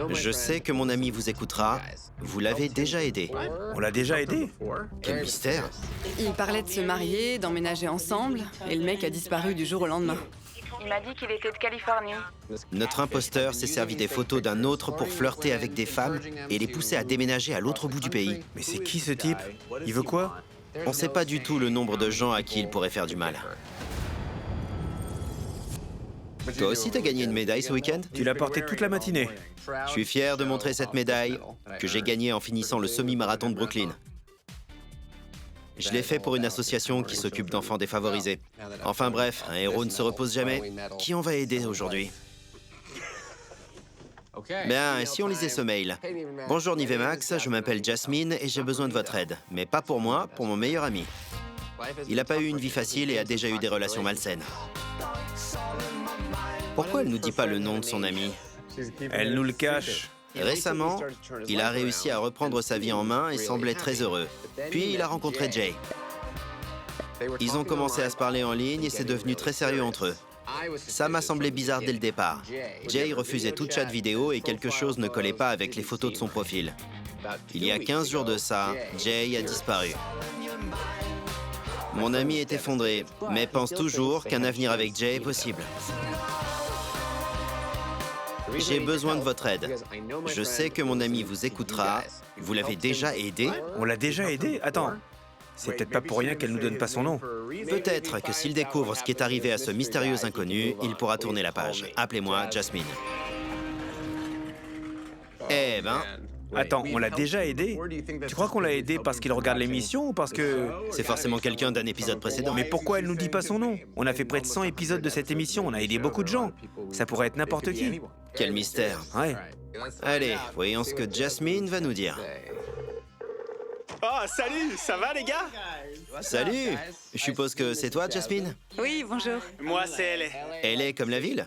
Je sais que mon ami vous écoutera. Vous l'avez déjà aidé. On l'a déjà aidé? Quel mystère. Ils parlaient de se marier, d'emménager ensemble, et le mec a disparu du jour au lendemain. Il m'a dit qu'il était de Californie. Notre imposteur s'est servi des photos d'un autre pour flirter avec des femmes et les pousser à déménager à l'autre bout du pays. Mais c'est qui ce type? Il veut quoi? On ne sait pas du tout le nombre de gens à qui il pourrait faire du mal. Toi aussi, t'as gagné une médaille ce week-end? Tu l'as porté toute la matinée. Je suis fier de montrer cette médaille que j'ai gagnée en finissant le semi-marathon de Brooklyn. Je l'ai fait pour une association qui s'occupe d'enfants défavorisés. Enfin bref, un héros ne se repose jamais. Qui on va aider aujourd'hui? Bien, et si on lisait ce mail? Bonjour Nive et Max, je m'appelle Jasmine et j'ai besoin de votre aide. Mais pas pour moi, pour mon meilleur ami. Il n'a pas eu une vie facile et a déjà eu des relations malsaines. Pourquoi elle nous dit pas le nom de son ami? Elle nous le cache. Récemment, il a réussi à reprendre sa vie en main et semblait très heureux. Puis il a rencontré Jay. Ils ont commencé à se parler en ligne et c'est devenu très sérieux entre eux. Ça m'a semblé bizarre dès le départ. Jay refusait toute chat vidéo et quelque chose ne collait pas avec les photos de son profil. Il y a 15 jours de ça, Jay a disparu. Mon ami est effondré, mais pense toujours qu'un avenir avec Jay est possible. J'ai besoin de votre aide. Je sais que mon ami vous écoutera. Vous l'avez déjà aidé? On l'a déjà aidé? Attends. C'est peut-être pas pour rien qu'elle nous donne pas son nom. Peut-être que s'il découvre ce qui est arrivé à ce mystérieux inconnu, il pourra tourner la page. Appelez-moi Jasmine. Eh ben, Attends, on l'a déjà aidé? Tu crois qu'on l'a aidé parce qu'il regarde l'émission ou parce que... c'est forcément quelqu'un d'un épisode précédent. Mais pourquoi elle nous dit pas son nom? On a fait près de 100 épisodes de cette émission, on a aidé beaucoup de gens. Ça pourrait être n'importe qui. Quel mystère. Ouais. Allez, voyons ce que Jasmine va nous dire. Oh, salut, ça va les gars? Salut! Je suppose que c'est toi, Jasmine? Oui, bonjour. Moi, c'est elle. Elle est comme la ville?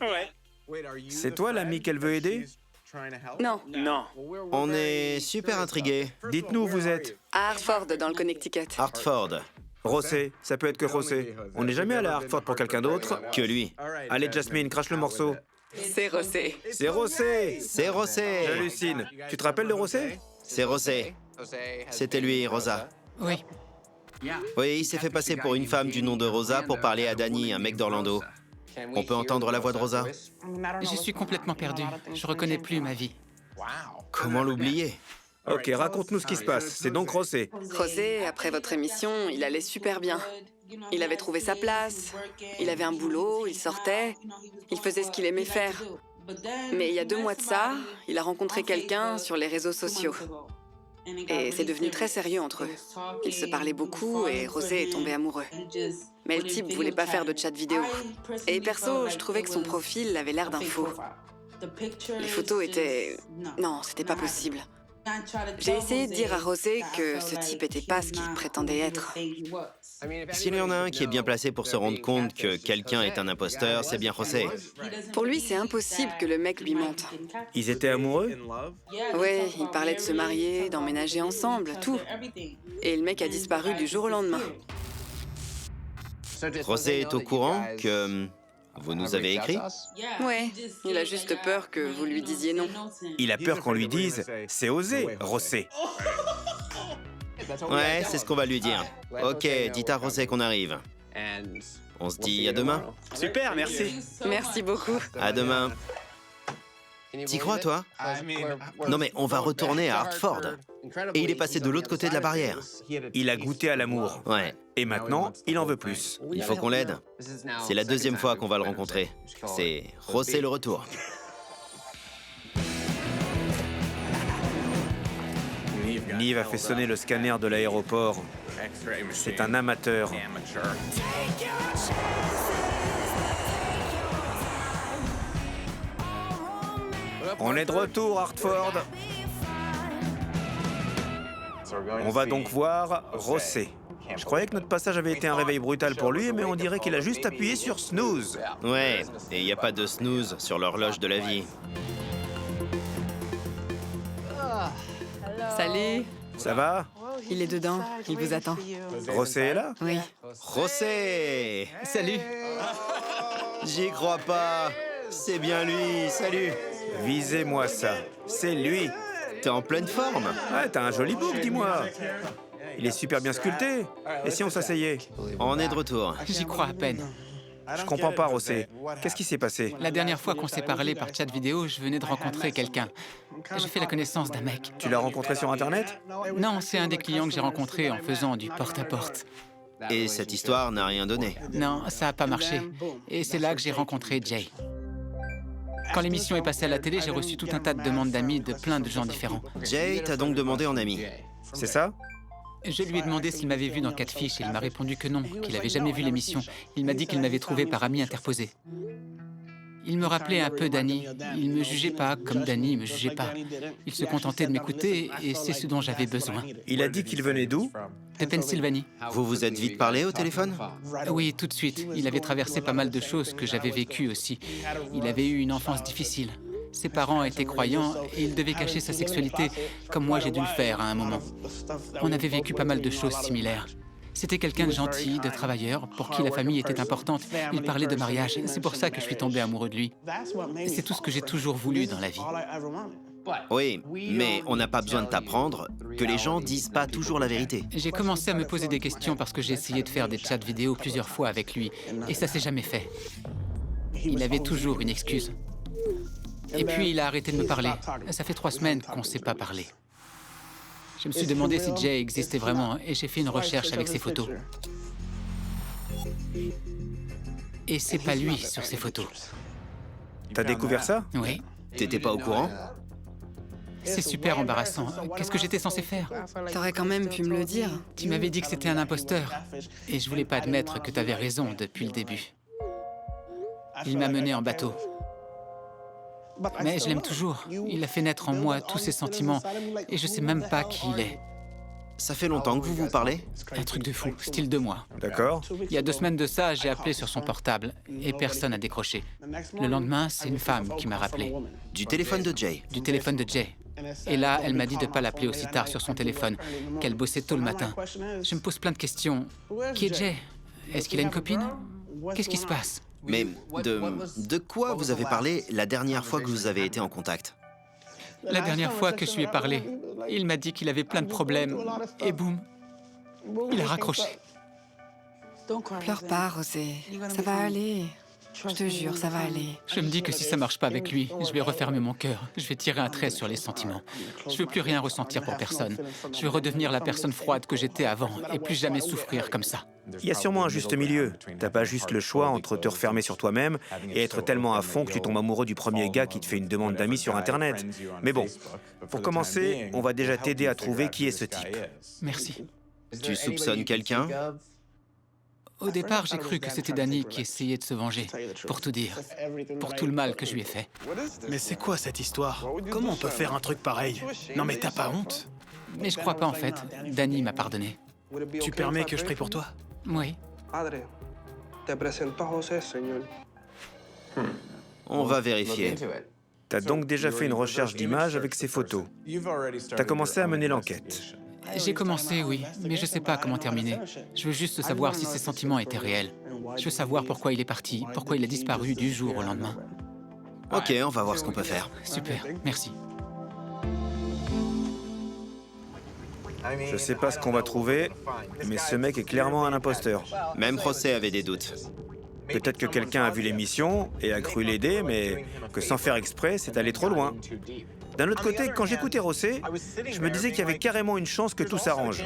Ouais. C'est toi l'ami qu'elle veut aider? Non, Non. On est super intrigués. Dites-nous où vous êtes. à Hartford, dans le Connecticut. Hartford. Rossé, ça peut être que Rossé. On n'est jamais allé à Hartford pour quelqu'un d'autre. Que lui. Allez Jasmine, crache le morceau. C'est Rossé. C'est Rossé! C'est Rossé. J'hallucine. Tu te rappelles de Rossé? C'est Rossé. C'était lui, Rosa. Oui. Oui, il s'est fait passer pour une femme du nom de Rosa pour parler à Danny, un mec d'Orlando. On peut entendre la voix de Rosa? Je suis complètement perdu. Je reconnais plus ma vie. Comment l'oublier? Ok, raconte-nous ce qui se passe. C'est donc Rossé. José, après votre émission, il allait super bien. Il avait trouvé sa place, il avait un boulot, il sortait, il faisait ce qu'il aimait faire. Mais il y a 2 mois de ça, il a rencontré quelqu'un sur les réseaux sociaux. Et c'est devenu très sérieux entre eux. Ils se parlaient beaucoup et José est tombé amoureux. Mais le type voulait pas faire de chat vidéo. Et perso, je trouvais que son profil avait l'air d'un faux. Les photos étaient... Non, c'était pas possible. J'ai essayé de dire à José que ce type était pas ce qu'il prétendait être. S'il y en a un qui est bien placé pour se rendre compte que quelqu'un est un imposteur, c'est bien José. Pour lui, c'est impossible que le mec lui mente. Ils étaient amoureux? Ouais, il parlait de se marier, d'emménager ensemble, tout. Et le mec a disparu du jour au lendemain. José est au courant que vous nous avez écrit? Ouais, il a juste peur que vous lui disiez non. Il a peur qu'on lui dise « C'est osé, Rossé ». Ouais, c'est ce qu'on va lui dire. Ok, dites à José qu'on arrive. On se dit à demain? Super, merci. Merci beaucoup. À demain. T'y crois, toi? Non mais on va retourner à Hartford. Et il est passé de l'autre côté de la barrière. Il a goûté à l'amour. Ouais, Et maintenant, il en veut plus. il faut qu'on l'aide. C'est la 2e fois qu'on va le rencontrer. C'est José le retour. Nive a fait sonner le scanner de l'aéroport. C'est un amateur. On est de retour, Hartford. On va donc voir Rossé. Je croyais que notre passage avait été un réveil brutal pour lui, mais on dirait qu'il a juste appuyé sur snooze. Ouais, et il n'y a pas de snooze sur l'horloge de la vie. Salut. Ça va? Il est dedans, il vous attend. Rossé est là? Oui. José! Salut. J'y crois pas. C'est bien lui, salut. Visez-moi ça. C'est lui. T'es en pleine forme. Ouais, t'as un joli bouc, dis-moi. Il est super bien sculpté. Et si on s'asseyait? On est de retour. J'y crois à peine. Je comprends pas, José. Qu'est-ce qui s'est passé? La dernière fois qu'on s'est parlé par chat vidéo, je venais de rencontrer quelqu'un. J'ai fait la connaissance d'un mec. Tu l'as rencontré sur Internet? Non, c'est un des clients que j'ai rencontré en faisant du porte-à-porte. Et cette histoire n'a rien donné. Non, ça n'a pas marché. Et c'est là que j'ai rencontré Jay. Quand l'émission est passée à la télé, j'ai reçu tout un tas de demandes d'amis de plein de gens différents. Jay t'a donc demandé en ami. C'est ça? Je lui ai demandé s'il m'avait vu dans Catfish et il m'a répondu que non, qu'il n'avait jamais vu l'émission. Il m'a dit qu'il m'avait trouvé par ami interposé. Il me rappelait un peu Danny. Il ne me jugeait pas comme Danny me jugeait pas. Il se contentait de m'écouter et c'est ce dont j'avais besoin. Il a dit qu'il venait d'où? De Pennsylvanie. Vous vous êtes vite parlé au téléphone? Oui, tout de suite. Il avait traversé pas mal de choses que j'avais vécues aussi. Il avait eu une enfance difficile. Ses parents étaient croyants et il devait cacher sa sexualité, comme moi j'ai dû le faire à un moment. On avait vécu pas mal de choses similaires. C'était quelqu'un de gentil, de travailleur, pour qui la famille était importante. Il parlait de mariage. C'est pour ça que je suis tombé amoureux de lui. C'est tout ce que j'ai toujours voulu dans la vie. Oui, mais on n'a pas besoin de t'apprendre que les gens disent pas toujours la vérité. J'ai commencé à me poser des questions parce que j'ai essayé de faire des chats vidéo plusieurs fois avec lui. Et ça s'est jamais fait. Il avait toujours une excuse. Et puis il a arrêté de me parler. Ça fait 3 semaines qu'on ne s'est pas parlé. Je me suis demandé si Jay existait vraiment et j'ai fait une recherche avec ses photos. Et c'est pas lui sur ces photos. T'as découvert ça? Oui, T'étais pas au courant? c'est super embarrassant. Qu'est-ce que j'étais censé faire? T'aurais quand même pu me le dire. Tu m'avais dit que c'était un imposteur. Et je voulais pas admettre que t'avais raison depuis le début. Il m'a mené en bateau. Mais je l'aime toujours. Il a fait naître en moi tous ses sentiments. Et je sais même pas qui il est. Ça fait longtemps que vous vous parlez? Un truc de fou, style 2 mois. D'accord. Il y a 2 semaines de ça, j'ai appelé sur son portable et personne n'a décroché. Le lendemain, c'est une femme qui m'a rappelé. Du téléphone de Jay. Du téléphone de Jay. Et là, elle m'a dit de ne pas l'appeler aussi tard sur son téléphone, qu'elle bossait tôt le matin. Je me pose plein de questions. Qui est Jay? Est-ce qu'il a une copine? Qu'est-ce qui se passe? Mais de quoi vous avez parlé la dernière fois que vous avez été en contact? La dernière fois que je lui ai parlé, il m'a dit qu'il avait plein de problèmes. Et boum, il a raccroché. Pleure pas, José. Ça va aller. Je te jure, ça va aller. Je me dis que si ça marche pas avec lui, je vais refermer mon cœur. Je vais tirer un trait sur les sentiments. Je veux plus rien ressentir pour personne. Je veux redevenir la personne froide que j'étais avant et plus jamais souffrir comme ça. Il y a sûrement un juste milieu. T'as pas juste le choix entre te refermer sur toi-même et être tellement à fond que tu tombes amoureux du premier gars qui te fait une demande d'amis sur Internet. Mais bon, pour commencer, on va déjà t'aider à trouver qui est ce type. Merci. Tu soupçonnes quelqu'un? Au départ, j'ai cru que c'était Danny qui essayait de se venger, pour tout dire, pour tout le mal que je lui ai fait. Mais c'est quoi cette histoire? Comment on peut faire un truc pareil? Non mais t'as pas honte? Mais je crois pas en fait. Danny m'a pardonné. Tu permets que je prie pour toi? Oui. On va vérifier. T'as donc déjà fait une recherche d'images avec ces photos. T'as commencé à mener l'enquête. J'ai commencé, oui, mais je sais pas comment terminer. Je veux juste savoir si ses sentiments étaient réels. Je veux savoir pourquoi il est parti, pourquoi il a disparu du jour au lendemain. Ok, on va voir ce qu'on peut faire. Super, merci. Je sais pas ce qu'on va trouver, mais ce mec est clairement un imposteur. Même José avait des doutes. Peut-être que quelqu'un a vu l'émission et a cru l'aider, mais que sans faire exprès, c'est allé trop loin. D'un autre côté, quand j'écoutais José, je me disais qu'il y avait carrément une chance que tout s'arrange.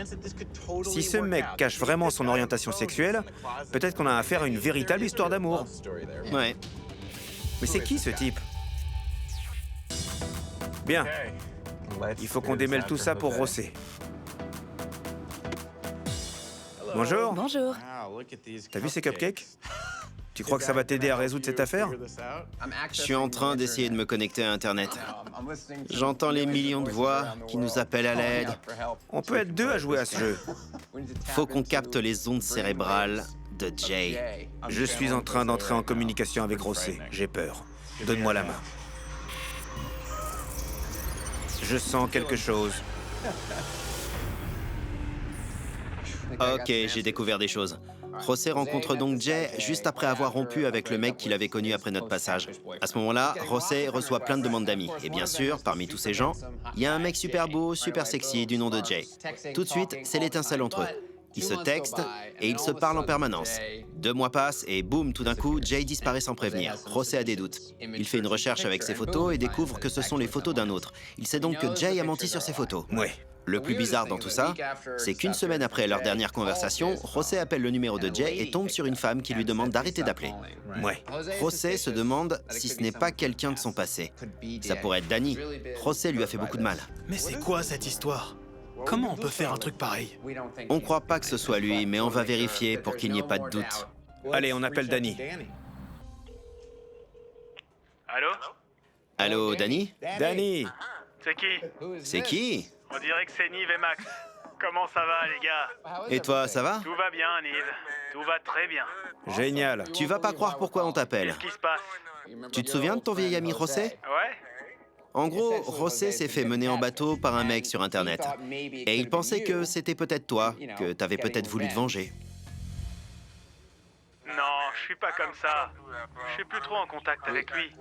Si ce mec cache vraiment son orientation sexuelle, peut-être qu'on a affaire à une véritable histoire d'amour. Ouais. Mais c'est qui ce type? Bien. Il faut qu'on démêle tout ça pour José. Bonjour. Bonjour. T'as vu ces cupcakes? Tu crois que ça va t'aider à résoudre cette affaire? Je suis en train d'essayer de me connecter à Internet. J'entends les millions de voix qui nous appellent à l'aide. On peut être 2 à jouer à ce jeu. Faut qu'on capte les ondes cérébrales de Jay. Je suis en train d'entrer en communication avec José. J'ai peur. Donne-moi la main. Je sens quelque chose. Ok, j'ai découvert des choses. José rencontre donc Jay juste après avoir rompu avec le mec qu'il avait connu après notre passage. À ce moment-là, José reçoit plein de demandes d'amis. Et bien sûr, parmi tous ces gens, il y a un mec super beau, super sexy du nom de Jay. Tout de suite, c'est l'étincelle entre eux. Ils se textent et ils se parlent en permanence. 2 mois passent et boum, tout d'un coup, Jay disparaît sans prévenir. José a des doutes. Il fait une recherche avec ses photos et découvre que ce sont les photos d'un autre. Il sait donc que Jay a menti sur ses photos. Ouais. Le plus bizarre dans tout ça, c'est qu'une semaine après leur dernière conversation, José appelle le numéro de Jay et tombe sur une femme qui lui demande d'arrêter d'appeler. Ouais. José se demande si ce n'est pas quelqu'un de son passé. Ça pourrait être Danny. José lui a fait beaucoup de mal. Mais c'est quoi cette histoire? Comment on peut faire un truc pareil? On croit pas que ce soit lui, mais on va vérifier pour qu'il n'y ait pas de doute. Allez, on appelle Danny. Allô? Allô, Danny? Danny! C'est qui? C'est qui? On dirait que c'est Nive et Max. Comment ça va, les gars? Et toi, ça va? Tout va bien, Nive. Tout va très bien. Génial. Tu vas pas croire pourquoi on t'appelle. Qu'est-ce qui se passe? Tu te souviens de ton vieil ami José? Ouais? En gros, José s'est fait mener en bateau par un mec sur Internet. Et il pensait que c'était peut-être toi, que t'avais peut-être voulu te venger. Non, je suis pas comme ça. Je suis plus trop en contact avec lui.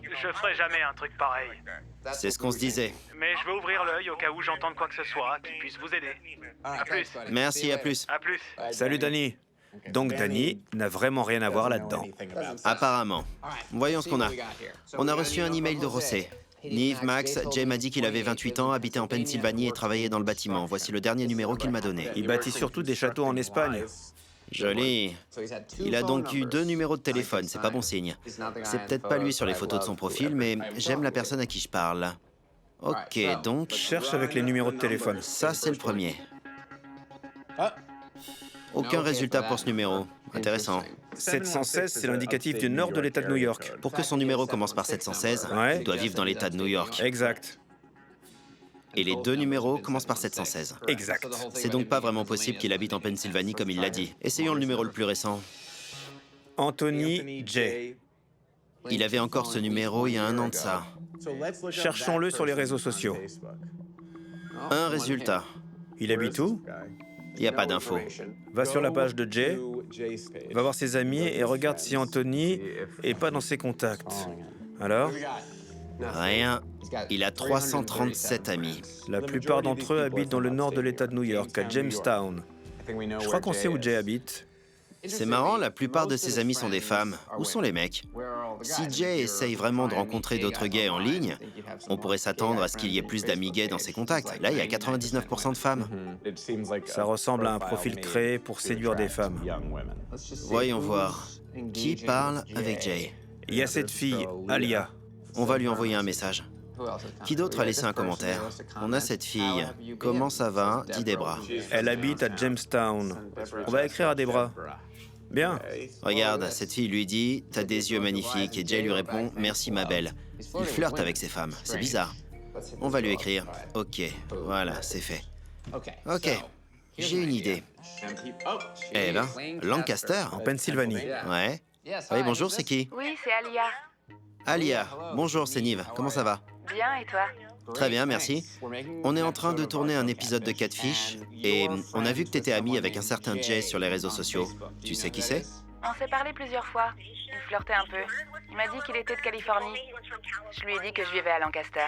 Je ferai jamais un truc pareil. C'est ce qu'on se disait. Mais je vais ouvrir l'œil au cas où j'entende quoi que ce soit qui puisse vous aider. À plus. Merci, à plus. À plus. Salut Danny. Donc Danny n'a vraiment rien à voir là-dedans. Apparemment. Voyons ce qu'on a. On a reçu un email de José. Nive, Max, Jay m'a dit qu'il avait 28 ans, habitait en Pennsylvanie et travaillait dans le bâtiment. Voici le dernier numéro qu'il m'a donné. Il bâtit surtout des châteaux en Espagne. Joli. Il a donc eu 2 numéros de téléphone, c'est pas bon signe. C'est peut-être pas lui sur les photos de son profil, mais j'aime la personne à qui je parle. Ok, donc... Cherche avec les numéros de téléphone. Ça, c'est le premier. Aucun résultat pour ce numéro. Intéressant. 716, c'est l'indicatif du nord de l'État de New York. Pour que son numéro commence par 716, Ouais. il doit vivre dans l'État de New York. Exact. Et les 2 numéros commencent par 716. Exact. C'est donc pas vraiment possible qu'il habite en Pennsylvanie comme il l'a dit. Essayons le numéro le plus récent. Anthony J. Il avait encore ce numéro il y a 1 an de ça. Cherchons-le sur les réseaux sociaux. Un résultat. Il habite où? Il n'y a pas d'infos. Va sur la page de Jay, va voir ses amis et regarde si Anthony est pas dans ses contacts. Alors? Rien. Il a 337 amis. La plupart d'entre eux habitent dans le nord de l'État de New York, à Jamestown. Je crois qu'on sait où Jay habite. C'est marrant, la plupart de ses amis sont des femmes. Où sont les mecs? Si Jay essaye vraiment de rencontrer d'autres gays en ligne, on pourrait s'attendre à ce qu'il y ait plus d'amis gays dans ses contacts. Là, il y a 99% de femmes. Ça ressemble à un profil créé pour séduire des femmes. Voyons voir. Qui parle avec Jay? Il y a cette fille, Alia. On va lui envoyer un message. Qui d'autre a laissé un commentaire? On a cette fille. Comment ça va? Dit Debra. Elle habite à Jamestown. On va écrire à Debra. Bien. Regarde, cette fille lui dit « T'as des yeux magnifiques » et Jay lui répond « Merci ma belle ». Il flirte avec ses femmes. C'est bizarre. On va lui écrire « Ok, voilà, c'est fait. » Ok, j'ai une idée. Eh ben, Lancaster? En Pennsylvanie. Ouais. Oui, bonjour, c'est qui? Oui, c'est Alia. Alia. Bonjour, c'est Nive. Comment ça va? Bien, et toi? Très bien, merci. On est en train de tourner un épisode de Catfish et on a vu que t'étais ami avec un certain Jay sur les réseaux sociaux. Tu sais qui c'est? On s'est parlé plusieurs fois. Il flirtait un peu. Il m'a dit qu'il était de Californie. Je lui ai dit que je vivais à Lancaster.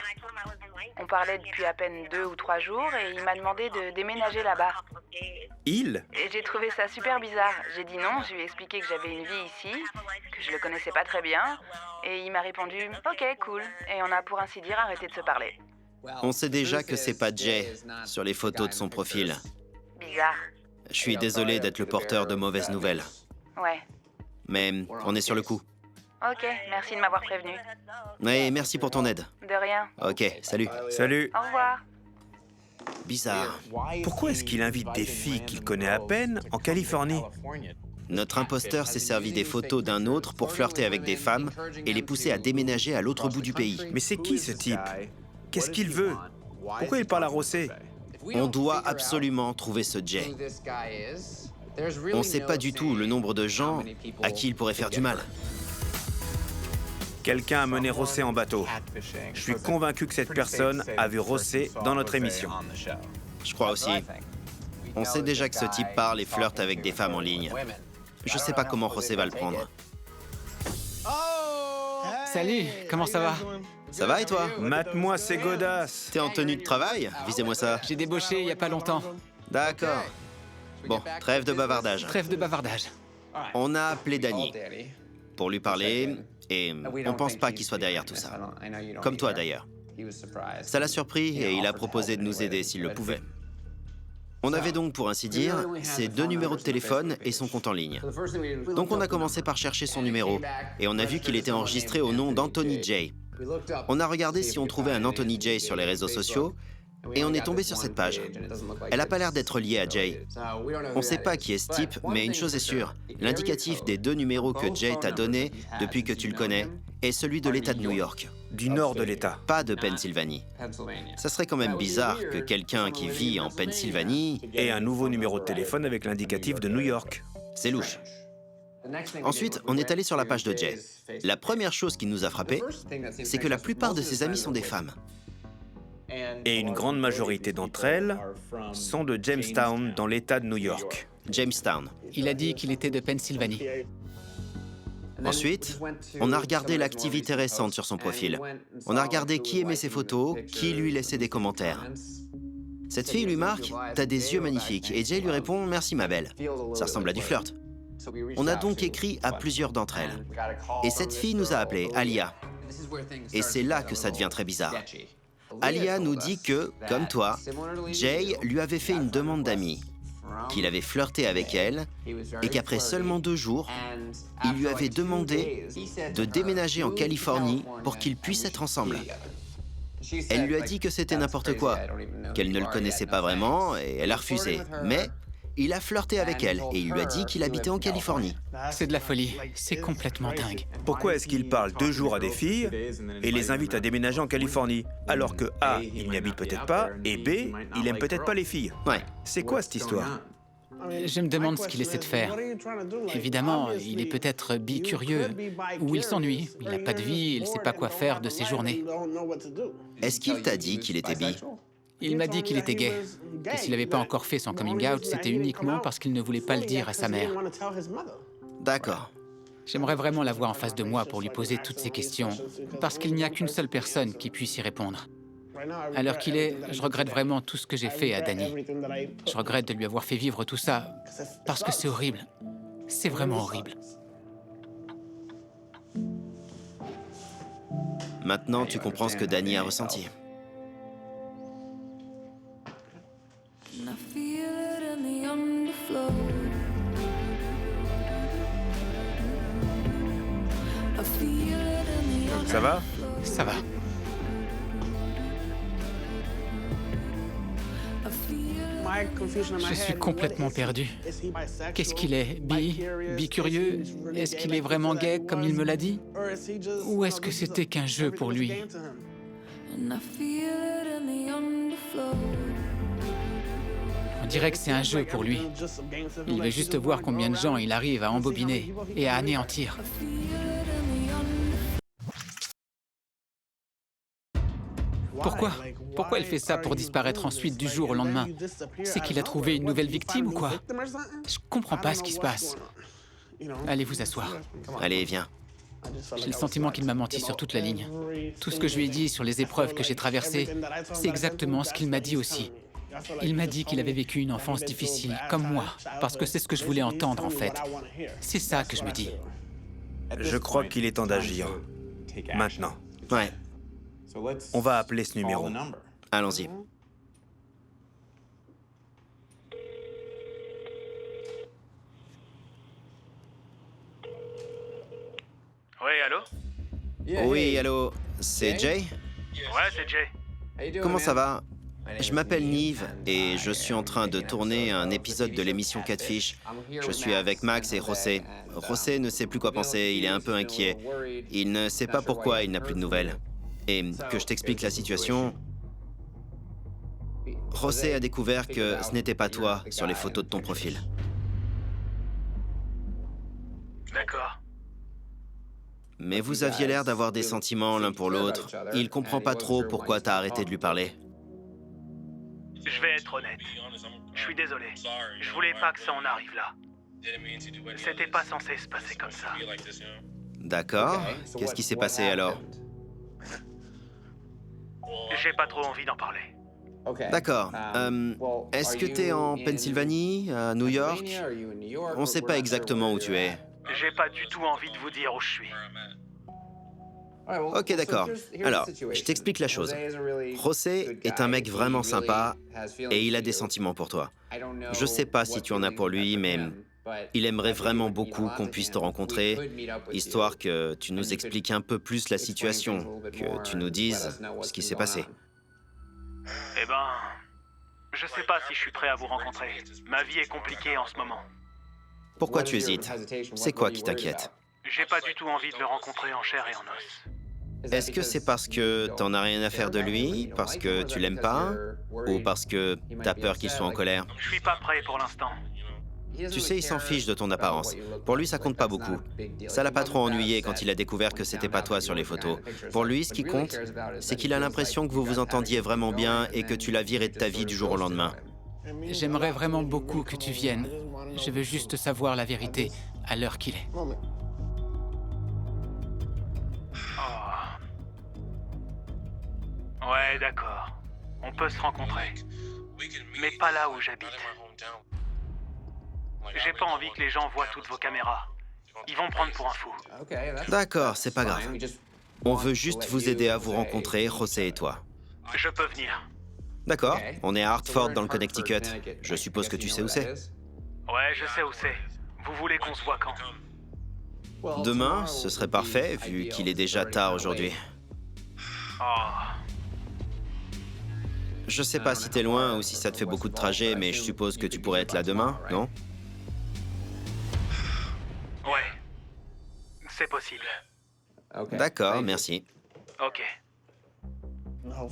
On parlait depuis à peine 2 ou 3 jours et il m'a demandé de déménager là-bas. Il? Et j'ai trouvé ça super bizarre. J'ai dit non, je lui ai expliqué que j'avais une vie ici, que je le connaissais pas très bien. Et il m'a répondu « Ok, cool ». Et on a pour ainsi dire arrêté de se parler. On sait déjà que c'est pas Jay sur les photos de son profil. Bizarre. Je suis désolé d'être le porteur de mauvaises nouvelles. Ouais. Mais on est sur le coup. Ok, merci de m'avoir prévenu. Et merci pour ton aide. De rien. Ok, salut. Salut. Au revoir. Bizarre. Pourquoi est-ce qu'il invite des filles qu'il connaît à peine en Californie? Notre imposteur s'est servi des photos d'un autre pour flirter avec des femmes et les pousser à déménager à l'autre bout du pays. Mais c'est qui ce type? Qu'est-ce qu'il veut? Pourquoi il parle à José? On doit absolument trouver ce Jay. On ne sait pas du tout le nombre de gens à qui il pourrait faire du mal. Quelqu'un a mené José en bateau. Je suis convaincu que cette personne a vu José dans notre émission. Je crois aussi. On sait déjà que ce type parle et flirte avec des femmes en ligne. Je sais pas comment José va le prendre. Salut, comment ça va? Ça va et toi? Mate-moi ces godasses. T'es en tenue de travail? Visez-moi ça. J'ai débauché il y a pas longtemps. D'accord. Bon, trêve de bavardage. Trêve de bavardage. On a appelé Danny pour lui parler et on pense pas qu'il soit derrière tout ça. Comme toi d'ailleurs. Ça l'a surpris et il a proposé de nous aider s'il le pouvait. On avait donc, pour ainsi dire, ses 2 numéros de téléphone et son compte en ligne. Donc on a commencé par chercher son numéro et on a vu qu'il était enregistré au nom d'Anthony J. On a regardé si on trouvait un Anthony J sur les réseaux sociaux et on est tombé sur cette page. Elle n'a pas l'air d'être liée à Jay. On ne sait pas qui est ce type, mais une chose est sûre, l'indicatif des 2 numéros que Jay t'a donné depuis que tu le connais est celui de l'État de New York. Du nord de l'État. Pas de Pennsylvanie. Ça serait quand même bizarre que quelqu'un qui vit en Pennsylvanie... Et un nouveau numéro de téléphone avec l'indicatif de New York. C'est louche. Ensuite, on est allé sur la page de Jay. La première chose qui nous a frappé, c'est que la plupart de ses amis sont des femmes. Et une grande majorité d'entre elles sont de Jamestown, dans l'État de New York. Jamestown. Il a dit qu'il était de Pennsylvanie. Ensuite, on a regardé l'activité récente sur son profil. On a regardé qui aimait ses photos, qui lui laissait des commentaires. Cette fille lui marque « T'as des yeux magnifiques » et Jay lui répond « Merci ma belle ». Ça ressemble à du flirt. On a donc écrit à plusieurs d'entre elles. Et cette fille nous a appelé Alia. Et c'est là que ça devient très bizarre. Alia nous dit que, comme toi, Jay lui avait fait une demande d'amis, qu'il avait flirté avec elle et qu'après seulement 2 jours, il lui avait demandé de déménager en Californie pour qu'ils puissent être ensemble. Elle lui a dit que c'était n'importe quoi, qu'elle ne le connaissait pas vraiment et elle a refusé. Mais il a flirté avec elle et il lui a dit qu'il habitait en Californie. C'est de la folie. C'est complètement dingue. Pourquoi est-ce qu'il parle 2 jours à des filles et les invite à déménager en Californie, alors que A, il n'y habite peut-être pas, et B, il aime peut-être pas les filles? Ouais. C'est quoi cette histoire? Je me demande ce qu'il essaie de faire. Évidemment, il est peut-être bicurieux, ou il s'ennuie, il n'a pas de vie, il ne sait pas quoi faire de ses journées. Est-ce qu'il t'a dit qu'il était bi? Il m'a dit qu'il était gay, et s'il n'avait pas encore fait son coming out, c'était uniquement parce qu'il ne voulait pas le dire à sa mère. D'accord. J'aimerais vraiment l'avoir en face de moi pour lui poser toutes ces questions, parce qu'il n'y a qu'une seule personne qui puisse y répondre. À l'heure qu'il est, je regrette vraiment tout ce que j'ai fait à Danny. Je regrette de lui avoir fait vivre tout ça, parce que c'est horrible. C'est vraiment horrible. Maintenant, tu comprends ce que Danny a ressenti. Ça va? Ça va. Je suis complètement perdu. Qu'est-ce qu'il est? Bicurieux? Est-ce qu'il est vraiment gay, comme il me l'a dit? Ou est-ce que c'était qu'un jeu pour lui? On dirait que c'est un jeu pour lui. Il veut juste voir combien de gens il arrive à embobiner et à anéantir. Pourquoi il fait ça pour disparaître ensuite du jour au lendemain? C'est qu'il a trouvé une nouvelle victime ou quoi? Je comprends pas ce qui se passe. Allez vous asseoir. Allez, viens. J'ai le sentiment qu'il m'a menti sur toute la ligne. Tout ce que je lui ai dit sur les épreuves que j'ai traversées, c'est exactement ce qu'il m'a dit aussi. Il m'a dit qu'il avait vécu une enfance difficile, comme moi, parce que c'est ce que je voulais entendre en fait. C'est ça que je me dis. Je crois qu'il est temps d'agir. Maintenant. Ouais, On va appeler ce numéro. allons-y. Oui, allô? Oui, allô, c'est Jay? Ouais, c'est Jay. Comment ça va? Je m'appelle Nive et je suis en train de tourner un épisode de l'émission Catfish. Je suis avec Max et José. José ne sait plus quoi penser, il est un peu inquiet. Il ne sait pas pourquoi il n'a plus de nouvelles. Et que je t'explique la situation. José a découvert que ce n'était pas toi sur les photos de ton profil. D'accord. Mais vous aviez l'air d'avoir des sentiments l'un pour l'autre. Il comprend pas trop pourquoi t'as arrêté de lui parler. Je vais être honnête. Je suis désolé. Je voulais pas que ça en arrive là. C'était pas censé se passer comme ça. D'accord. Qu'est-ce qui s'est passé alors? J'ai pas trop envie d'en parler. D'accord. Est-ce que t'es en Pennsylvanie, à New York? On sait pas exactement où tu es. J'ai pas du tout envie de vous dire où je suis. Ok, d'accord. Alors, je t'explique la chose. José est un mec vraiment sympa et il a des sentiments pour toi. Je sais pas si tu en as pour lui, mais il aimerait vraiment beaucoup qu'on puisse te rencontrer, histoire que tu nous expliques un peu plus la situation, que tu nous dises ce qui s'est passé. Eh ben... Je sais pas si je suis prêt à vous rencontrer. Ma vie est compliquée en ce moment. Pourquoi tu hésites? C'est quoi qui t'inquiète? J'ai pas du tout envie de le rencontrer en chair et en os. Est-ce que c'est parce que t'en as rien à faire de lui, parce que tu l'aimes pas, ou parce que t'as peur qu'il soit en colère? Je suis pas prêt pour l'instant. Tu sais, il s'en fiche de ton apparence. Pour lui, ça compte pas beaucoup. Ça l'a pas trop ennuyé quand il a découvert que c'était pas toi sur les photos. Pour lui, ce qui compte, c'est qu'il a l'impression que vous vous entendiez vraiment bien et que tu l'as viré de ta vie du jour au lendemain. J'aimerais vraiment beaucoup que tu viennes. Je veux juste savoir la vérité à l'heure qu'il est. Oh. Ouais, d'accord. On peut se rencontrer. Mais pas là où j'habite. J'ai pas envie que les gens voient toutes vos caméras. Ils vont me prendre pour un fou. D'accord, c'est pas grave. On veut juste vous aider à vous rencontrer, José et toi. Je peux venir. D'accord, on est à Hartford dans le Connecticut. Je suppose que tu sais où c'est. Ouais, je sais où c'est. Vous voulez qu'on se voit quand? Demain, ce serait parfait, vu qu'il est déjà tard aujourd'hui. Oh. Je sais pas si t'es loin ou si ça te fait beaucoup de trajets, mais je suppose que tu pourrais être là demain, non? Ouais. C'est possible. D'accord, merci. Ok.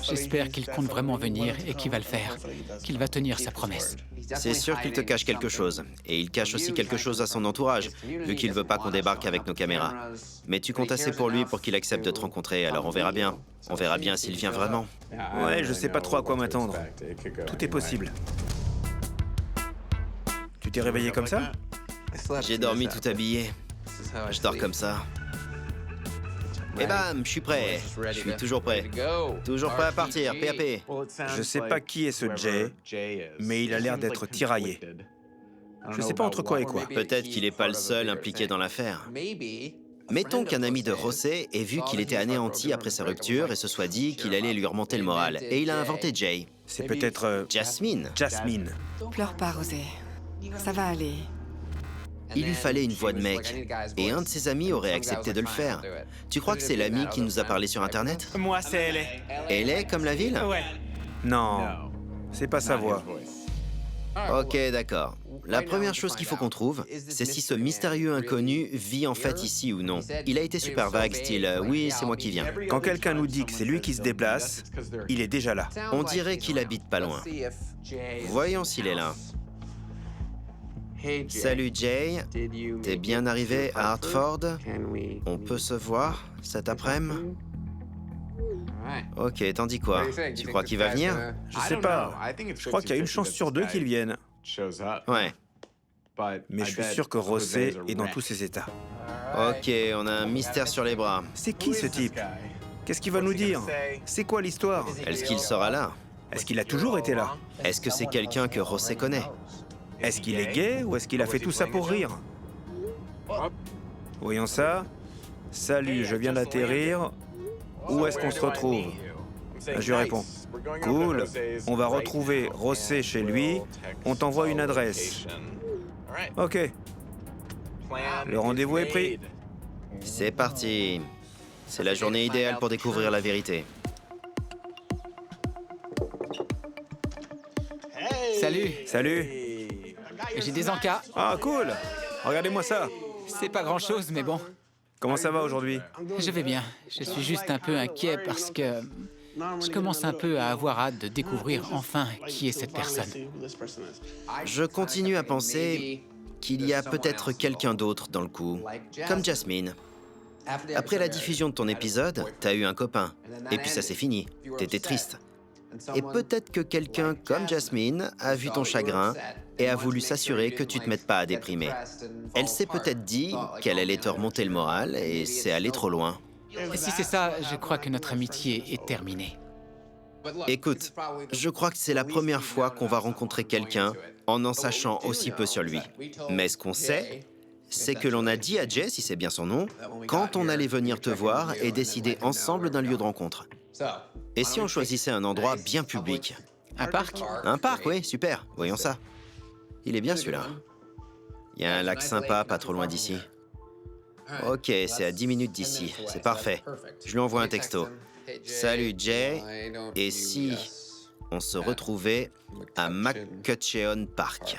J'espère qu'il compte vraiment venir et qu'il va le faire, qu'il va tenir sa promesse. C'est sûr qu'il te cache quelque chose. Et il cache aussi quelque chose à son entourage, vu qu'il veut pas qu'on débarque avec nos caméras. Mais tu comptes assez pour lui pour qu'il accepte de te rencontrer, alors on verra bien. On verra bien s'il vient vraiment. Ouais, je sais pas trop à quoi m'attendre. Tout est possible. Tu t'es réveillé comme ça? J'ai dormi tout habillé. Je dors comme ça. Et bam, je suis prêt. Je suis toujours prêt. Toujours prêt à partir, PAP. Je sais pas qui est ce Jay, mais il a l'air d'être tiraillé. Je sais pas entre quoi et quoi. Peut-être qu'il n'est pas le seul impliqué dans l'affaire. Mettons qu'un ami de José ait vu qu'il était anéanti après sa rupture et se soit dit qu'il allait lui remonter le moral. Et il a inventé Jay. C'est peut-être Jasmine. Jasmine. Pleure pas, José. Ça va aller. Il lui fallait une voix de mec. Et un de ses amis aurait accepté de le faire. Tu crois que c'est l'ami qui nous a parlé sur Internet? Moi, c'est elle. Elle est comme la ville? Ouais. Non, c'est pas sa voix. Ok, d'accord. La première chose qu'il faut qu'on trouve, c'est si ce mystérieux inconnu vit en fait ici ou non. Il a été super vague, style « oui, c'est moi qui viens ». Quand quelqu'un nous dit que c'est lui qui se déplace, il est déjà là. On dirait qu'il habite pas loin. Voyons s'il est là. Salut Jay, t'es bien arrivé à Hartford? On peut se voir cet après-midi? Ok, t'en dis quoi? Tu crois qu'il va venir? Je sais pas. Je crois qu'il y a une chance sur deux qu'il vienne. Ouais. Mais je suis sûr que José est dans tous ses états. Ok, on a un mystère sur les bras. C'est qui ce type? Qu'est-ce qu'il va nous dire? C'est quoi l'histoire? Est-ce qu'il sera là? Est-ce qu'il a toujours été là? Est-ce que c'est quelqu'un que José connaît? Est-ce qu'il est gay ou est-ce qu'il a fait tout ça pour rire? Voyons ça. Salut, je viens d'atterrir. Où est-ce qu'on se retrouve? Je réponds. Cool, on va retrouver José chez lui. On t'envoie une adresse. Ok. Le rendez-vous est pris. C'est parti. C'est la journée idéale pour découvrir la vérité. Salut, Salut. j'ai des encas. Ah, cool. Regardez-moi ça. C'est pas grand-chose, mais bon. Comment ça va aujourd'hui? Je vais bien. Je suis juste un peu inquiet parce que je commence un peu à avoir hâte de découvrir enfin qui est cette personne. Je continue à penser qu'il y a peut-être quelqu'un d'autre dans le coup, comme Jasmine. Après la diffusion de ton épisode, t'as eu un copain, et puis ça s'est fini. T'étais triste. Et peut-être que quelqu'un comme Jasmine a vu ton chagrin et a voulu s'assurer que tu te mettes pas à déprimer. Elle s'est peut-être dit qu'elle allait te remonter le moral et c'est allé trop loin. Et si c'est ça, je crois que notre amitié est terminée. Écoute, je crois que c'est la première fois qu'on va rencontrer quelqu'un en sachant aussi peu sur lui. Mais ce qu'on sait, c'est que l'on a dit à Jay, si c'est bien son nom, quand on allait venir te voir et décider ensemble d'un lieu de rencontre. Et si on choisissait un endroit bien public? Un parc? Un parc, oui, super. Voyons ça. Il est bien celui-là. Il y a un lac sympa, pas trop loin d'ici. Ok, c'est à 10 minutes d'ici. C'est parfait. Je lui envoie un texto. Salut Jay. Et si on se retrouvait à McCutcheon Park?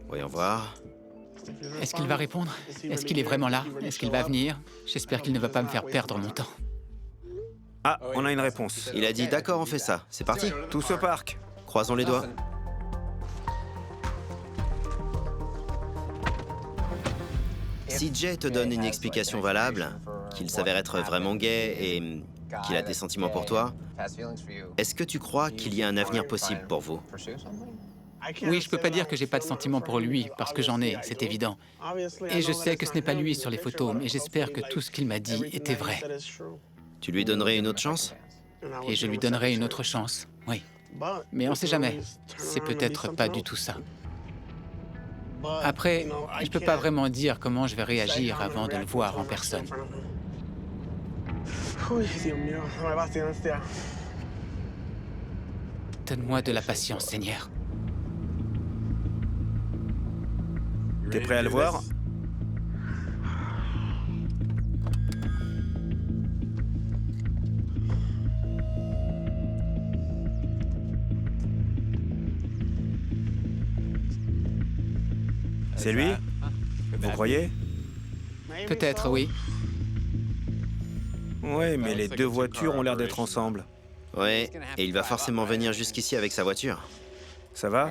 Voyons voir. Est-ce qu'il va répondre? Est-ce qu'il est vraiment là? Est-ce qu'il va venir? J'espère qu'il ne va pas me faire perdre mon temps. Ah, on a une réponse. Il a dit d'accord, on fait ça. C'est parti. Tous au parc. Croisons les doigts. Si Jay te donne une explication valable, qu'il s'avère être vraiment gay et qu'il a des sentiments pour toi, est-ce que tu crois qu'il y a un avenir possible pour vous? Oui, je peux pas dire que j'ai pas de sentiments pour lui, parce que j'en ai, c'est évident. Et je sais que ce n'est pas lui sur les photos, mais j'espère que tout ce qu'il m'a dit était vrai. Tu lui donnerais une autre chance? Et je lui donnerai une autre chance, oui. Mais on sait jamais. C'est peut-être pas du tout ça. Après, je peux pas vraiment dire comment je vais réagir avant de le voir en personne. Donne-moi de la patience, Seigneur. T'es prêt à le voir? C'est lui? Vous croyez? Peut-être, oui. Ouais, mais les deux voitures ont l'air d'être ensemble. Ouais, et il va forcément venir jusqu'ici avec sa voiture. Ça va?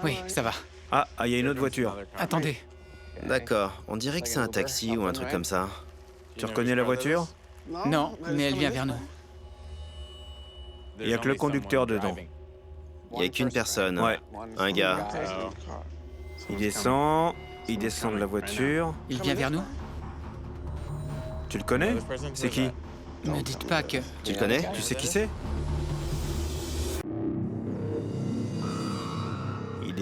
Oui, ça va. Ah, il y a une autre voiture. Attendez. D'accord, on dirait que c'est un taxi ou un truc comme ça. Tu reconnais la voiture? Non, mais elle vient vers nous. Il y a que le conducteur dedans. Il n'y a qu'une personne. Ouais. Un gars. Il descend de la voiture. Il vient vers nous? Tu le connais? C'est qui? Ne dites pas que... Tu le connais? Tu sais qui c'est? Il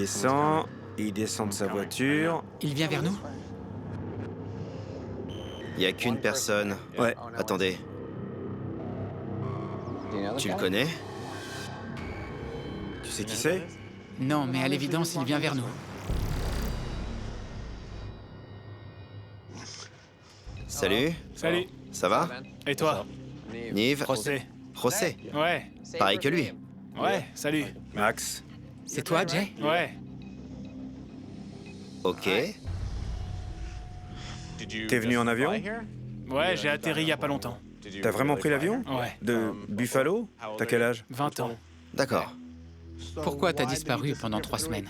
descend de sa voiture. Il vient vers nous? Il n'y a qu'une personne. Ouais. Attendez. Tu le connais? Tu sais qui c'est? Non, mais à l'évidence, il vient vers nous. Salut. Salut. Ça va? Et toi? Nive? José. José. Ouais. Pareil que lui. Ouais, salut. Max. C'est toi, Jay? Ouais. Ok. T'es venu en avion? Ouais, j'ai atterri il y a pas longtemps. T'as vraiment pris l'avion? Ouais. De Buffalo? T'as quel âge? 20 ans. D'accord. Pourquoi t'as disparu pendant 3 semaines?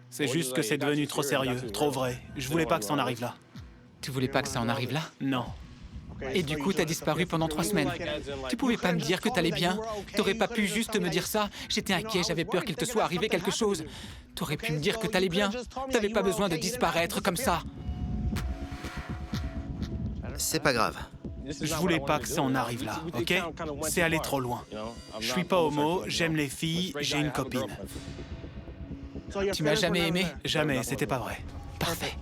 C'est juste que c'est devenu trop sérieux, trop vrai. Je voulais pas que ça en arrive là. Tu voulais pas que ça en arrive là? Non. Et du coup, t'as disparu pendant 3 semaines. Tu pouvais pas me dire que t'allais bien? T'aurais pas pu juste me dire ça? J'étais inquiet, j'avais peur qu'il te soit arrivé quelque chose. T'aurais pu me dire que t'allais bien? T'avais pas besoin de disparaître comme ça. C'est pas grave. Je voulais pas que ça en arrive là, ok? C'est allé trop loin. Je suis pas homo, j'aime les filles, j'ai une copine. Tu m'as jamais aimé? Jamais, c'était pas vrai. Parfait.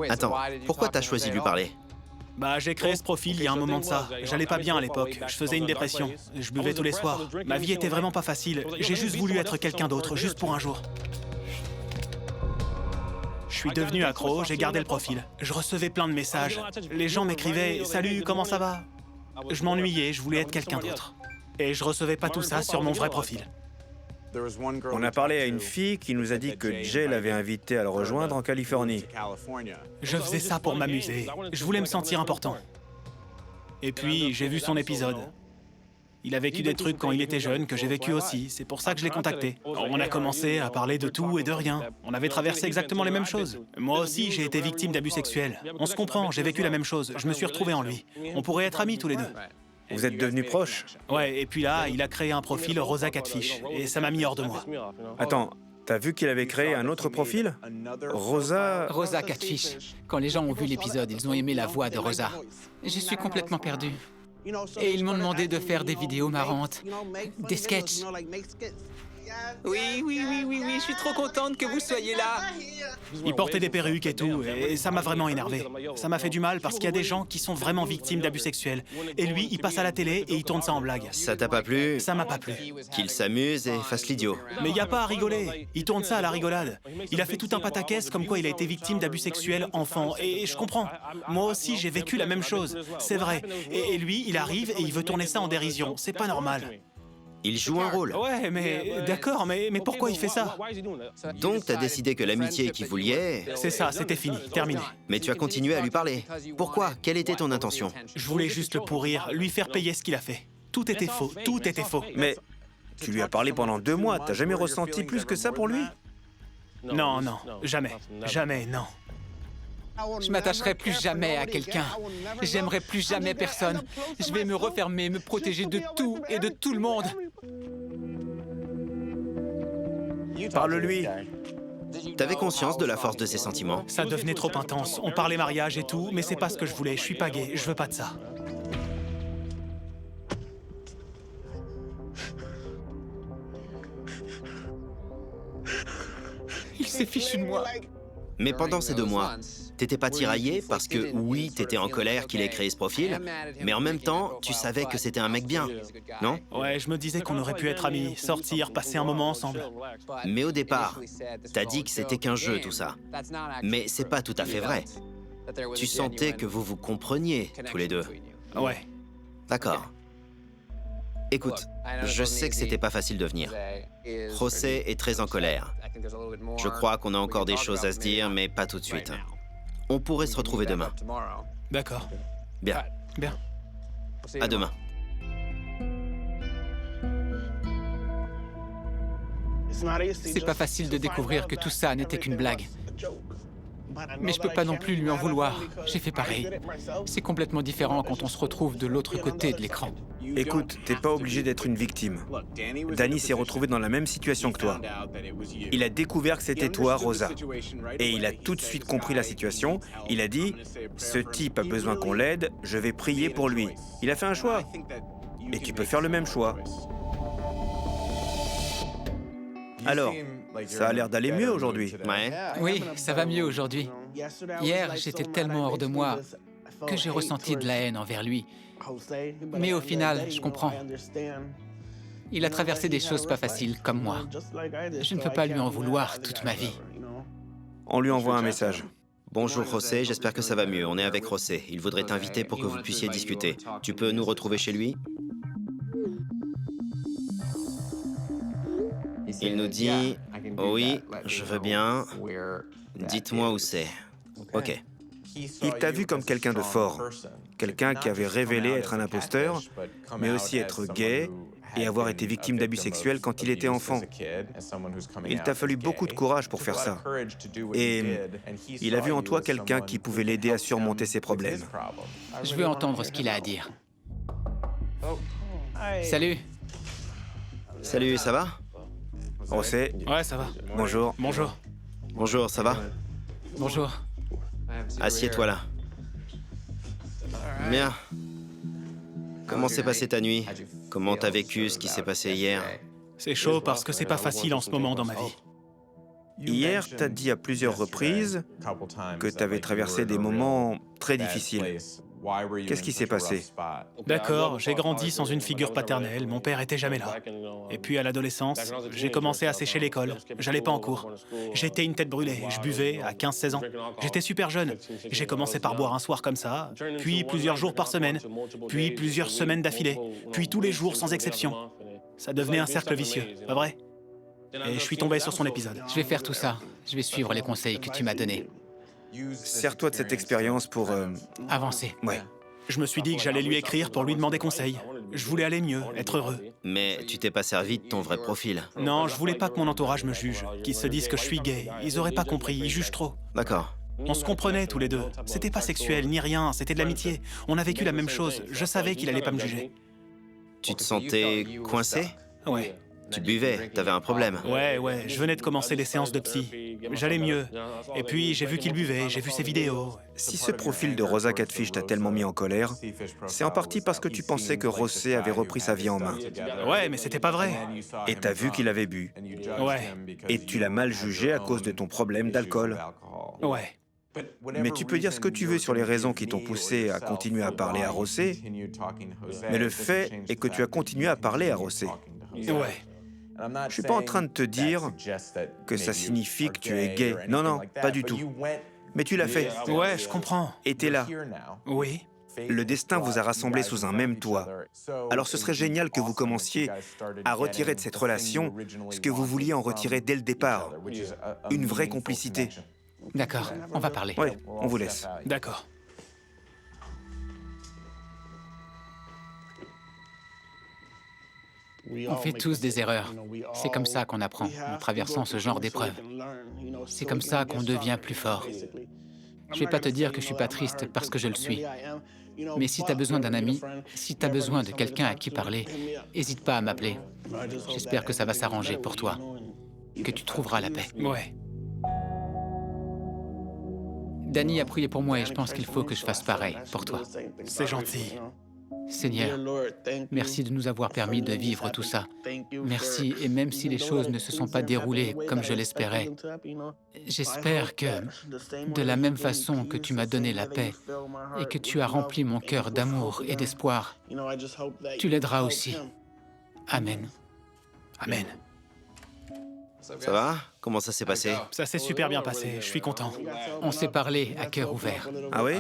Attends, pourquoi t'as choisi de lui parler? Bah, j'ai créé ce profil il y a un moment de ça. J'allais pas bien à l'époque, je faisais une dépression. Je buvais tous les soirs. Ma vie était vraiment pas facile. J'ai juste voulu être quelqu'un d'autre, juste pour un jour. Je suis devenu accro, j'ai gardé le profil. Je recevais plein de messages. Les gens m'écrivaient « Salut, comment ça va ?» Je m'ennuyais, je voulais être quelqu'un d'autre. Et je recevais pas tout ça sur mon vrai profil. On a parlé à une fille qui nous a dit que Jay l'avait invité à le rejoindre en Californie. Je faisais ça pour m'amuser. Je voulais me sentir important. Et puis, j'ai vu son épisode. Il a vécu des trucs quand il était jeune que j'ai vécu aussi. C'est pour ça que je l'ai contacté. On a commencé à parler de tout et de rien. On avait traversé exactement les mêmes choses. Moi aussi, j'ai été victime d'abus sexuels. On se comprend, j'ai vécu la même chose. Je me suis retrouvé en lui. On pourrait être amis tous les deux. Vous êtes devenus proches? Ouais, et puis là, il a créé un profil Rosa Catfish, et ça m'a mis hors de moi. Attends, t'as vu qu'il avait créé un autre profil? Rosa... Rosa Catfish. Quand les gens ont vu l'épisode, ils ont aimé la voix de Rosa. Je suis complètement perdu. Et ils m'ont demandé de faire des vidéos marrantes, des sketchs. Oui, je suis trop contente que vous soyez là. Il portait des perruques et tout, et ça m'a vraiment énervé. Ça m'a fait du mal parce qu'il y a des gens qui sont vraiment victimes d'abus sexuels. Et lui, il passe à la télé et il tourne ça en blague. Ça t'a pas plu? Ça m'a pas plu. Qu'il s'amuse et fasse l'idiot. Mais y a pas à rigoler. Il tourne ça à la rigolade. Il a fait tout un pataquès comme quoi il a été victime d'abus sexuels enfant. Et je comprends. Moi aussi, j'ai vécu la même chose. C'est vrai. Et lui, il arrive et il veut tourner ça en dérision. C'est pas normal. Il joue un rôle. Ouais, mais d'accord, mais pourquoi il fait ça? Donc t'as décidé que l'amitié qui vous liait... C'est ça, c'était fini, terminé. Mais tu as continué à lui parler. Pourquoi? Quelle était ton intention? Je voulais juste le pourrir, lui faire payer ce qu'il a fait. Tout était faux, tout était faux. Mais tu lui as parlé pendant 2 mois, t'as jamais ressenti plus que ça pour lui? Non, jamais, non. Je m'attacherai plus jamais à quelqu'un. J'aimerai plus jamais personne. Je vais me refermer, me protéger de tout et de tout le monde. Parle-lui. T'avais conscience de la force de ses sentiments? Ça devenait trop intense. On parlait mariage et tout, mais c'est pas ce que je voulais. Je suis pas gay, je veux pas de ça. Il s'est fichu de moi. Mais pendant ces 2 mois, t'étais pas tiraillé parce que oui, t'étais en colère qu'il ait créé ce profil, mais en même temps, tu savais que c'était un mec bien, non? Ouais, je me disais qu'on aurait pu être amis, sortir, passer un moment ensemble. Mais au départ, t'as dit que c'était qu'un jeu tout ça. Mais c'est pas tout à fait vrai. Tu sentais que vous vous compreniez tous les deux. Ouais. D'accord. Écoute, je sais que c'était pas facile de venir. José est très en colère. Je crois qu'on a encore des choses à se dire, mais pas tout de suite. On pourrait se retrouver demain. D'accord. Bien. Bien. À demain. C'est pas facile de découvrir que tout ça n'était qu'une blague. Mais je peux pas non plus lui en vouloir. J'ai fait pareil. C'est complètement différent quand on se retrouve de l'autre côté de l'écran. Écoute, t'es pas obligé d'être une victime. Danny s'est retrouvé dans la même situation que toi. Il a découvert que c'était toi, Rosa. Et il a tout de suite compris la situation. Il a dit, ce type a besoin qu'on l'aide, je vais prier pour lui. Il a fait un choix. Et tu peux faire le même choix. Alors, ça a l'air d'aller mieux aujourd'hui. Ouais. Oui, ça va mieux aujourd'hui. Hier, j'étais tellement hors de moi que j'ai ressenti de la haine envers lui. Mais au final, je comprends. Il a traversé des choses pas faciles, comme moi. Je ne peux pas lui en vouloir toute ma vie. On lui envoie un message. Bonjour José, j'espère que ça va mieux. On est avec José. Il voudrait t'inviter pour que vous puissiez discuter. Tu peux nous retrouver chez lui? Il nous dit, oui, je veux bien. Dites-moi où c'est. Ok. Il t'a vu comme quelqu'un de fort, quelqu'un qui avait révélé être un imposteur, mais aussi être gay et avoir été victime d'abus sexuels quand il était enfant. Il t'a fallu beaucoup de courage pour faire ça. Et il a vu en toi quelqu'un qui pouvait l'aider à surmonter ses problèmes. Je veux entendre ce qu'il a à dire. Salut. Salut, ça va? José, Ouais, ça va. bonjour. Bonjour. Bonjour, ça va? Bonjour. Assieds-toi là. Bien. Comment s'est passée ta nuit? Comment t'as vécu ce qui s'est passé hier? C'est chaud parce que c'est pas facile en ce moment dans ma vie. Hier, t'as dit à plusieurs reprises que t'avais traversé des moments très difficiles. Qu'est-ce qui s'est passé? D'accord, j'ai grandi sans une figure paternelle, mon père était jamais là. Et puis à l'adolescence, j'ai commencé à sécher l'école, j'allais pas en cours. J'étais une tête brûlée, je buvais à 15-16 ans. J'étais super jeune. J'ai commencé par boire un soir comme ça, puis plusieurs jours par semaine, puis plusieurs semaines d'affilée, puis tous les jours sans exception. Ça devenait un cercle vicieux, pas vrai? Et je suis tombé sur son épisode. Je vais faire tout ça. Je vais suivre les conseils que tu m'as donnés. Sers-toi de cette expérience pour... Avancer. Ouais. Je me suis dit que j'allais lui écrire pour lui demander conseil. Je voulais aller mieux, être heureux. Mais tu t'es pas servi de ton vrai profil. Non, je voulais pas que mon entourage me juge, qu'ils se disent que je suis gay. Ils auraient pas compris, ils jugent trop. D'accord. On se comprenait tous les deux. C'était pas sexuel ni rien, c'était de l'amitié. On a vécu la même chose. Je savais qu'il allait pas me juger. Tu te sentais coincé? Ouais. Tu buvais, t'avais un problème. Ouais, je venais de commencer les séances de psy. J'allais mieux. Et puis, j'ai vu qu'il buvait, j'ai vu ses vidéos. Si ce profil de Rosa Catfish t'a tellement mis en colère, c'est en partie parce que tu pensais que José avait repris sa vie en main. Ouais, mais c'était pas vrai. Et t'as vu qu'il avait bu. Ouais. Et tu l'as mal jugé à cause de ton problème d'alcool. Ouais. Mais tu peux dire ce que tu veux sur les raisons qui t'ont poussé à continuer à parler à José, mais le fait est que tu as continué à parler à José. Ouais. Je suis pas en train de te dire que ça signifie que tu es gay. Non, pas du tout. Mais tu l'as fait. Ouais, je comprends. Et t'es là. Oui. Le destin vous a rassemblés sous un même toit. Alors ce serait génial que vous commenciez à retirer de cette relation ce que vous vouliez en retirer dès le départ. Une vraie complicité. D'accord, on va parler. Ouais, on vous laisse. D'accord. On fait tous des erreurs. C'est comme ça qu'on apprend, en traversant ce genre d'épreuves. C'est comme ça qu'on devient plus fort. Je vais pas te dire que je suis pas triste parce que je le suis. Mais si t'as besoin d'un ami, si t'as besoin de quelqu'un à qui parler, hésite pas à m'appeler. J'espère que ça va s'arranger pour toi, que tu trouveras la paix. Ouais. Danny a prié pour moi et je pense qu'il faut que je fasse pareil pour toi. C'est gentil. Seigneur, merci de nous avoir permis de vivre tout ça. Merci, et même si les choses ne se sont pas déroulées comme je l'espérais, j'espère que, de la même façon que tu m'as donné la paix et que tu as rempli mon cœur d'amour et d'espoir, tu l'aideras aussi. Amen. Amen. Ça va? Comment ça s'est passé? Ça s'est super bien passé, je suis content. On s'est parlé à cœur ouvert. Ah oui?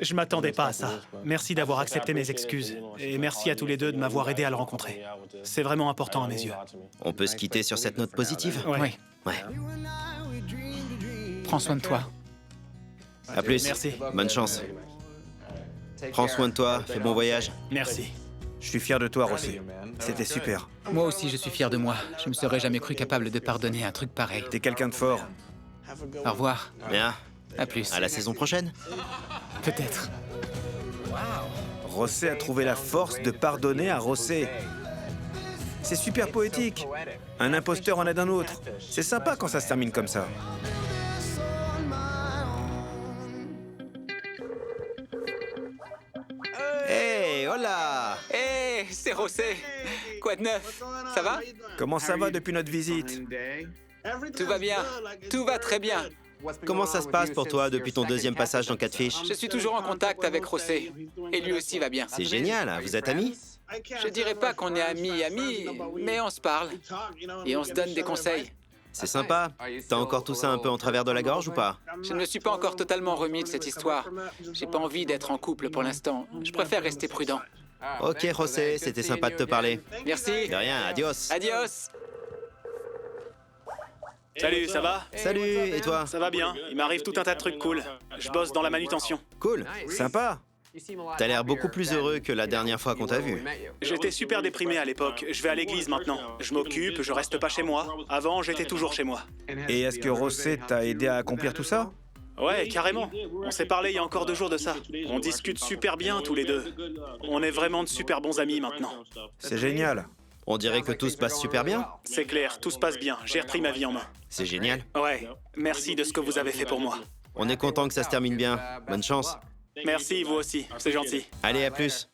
Je m'attendais pas à ça. Merci d'avoir accepté mes excuses. Et merci à tous les deux de m'avoir aidé à le rencontrer. C'est vraiment important à mes yeux. On peut se quitter sur cette note positive? Oui. Ouais. Prends soin de toi. À plus. Merci. Bonne chance. Prends soin de toi, fais bon voyage. Merci. Je suis fier de toi, José. C'était super. Moi aussi, je suis fier de moi. Je me serais jamais cru capable de pardonner un truc pareil. T'es quelqu'un de fort. Au revoir. Bien. À plus. À la saison prochaine. Peut-être. José a trouvé la force de pardonner à José. C'est super poétique. Un imposteur en aide un autre. C'est sympa quand ça se termine comme ça. Hey, hola! Hé, c'est José. Quoi de neuf? Ça va? Comment ça va depuis notre visite? Tout va bien. Tout va très bien. Comment ça se passe pour toi depuis ton deuxième passage dans Catfish? Je suis toujours en contact avec José. Et lui aussi va bien. C'est génial, hein, vous êtes amis? Je dirais pas qu'on est amis, mais on se parle. Et on se donne des conseils. C'est sympa. T'as encore tout ça un peu en travers de la gorge ou pas? Je ne me suis pas encore totalement remis de cette histoire. J'ai pas envie d'être en couple pour l'instant. Je préfère rester prudent. Ok, José, c'était sympa de te parler. Merci. De rien, adios. Adios. Salut, ça va? Salut, et toi? Ça va bien. Il m'arrive tout un tas de trucs cool. Je bosse dans la manutention. Cool. Sympa. T'as l'air beaucoup plus heureux que la dernière fois qu'on t'a vu. J'étais super déprimé à l'époque. Je vais à l'église maintenant. Je m'occupe, je reste pas chez moi. Avant, j'étais toujours chez moi. Et est-ce que José t'a aidé à accomplir tout ça? Ouais, carrément. On s'est parlé il y a encore 2 jours de ça. On discute super bien tous les deux. On est vraiment de super bons amis maintenant. C'est génial. On dirait que tout se passe super bien. C'est clair, tout se passe bien. J'ai repris ma vie en main. C'est génial. Ouais, merci de ce que vous avez fait pour moi. On est content que ça se termine bien. Bonne chance. Merci, vous aussi. C'est gentil. Allez, à plus.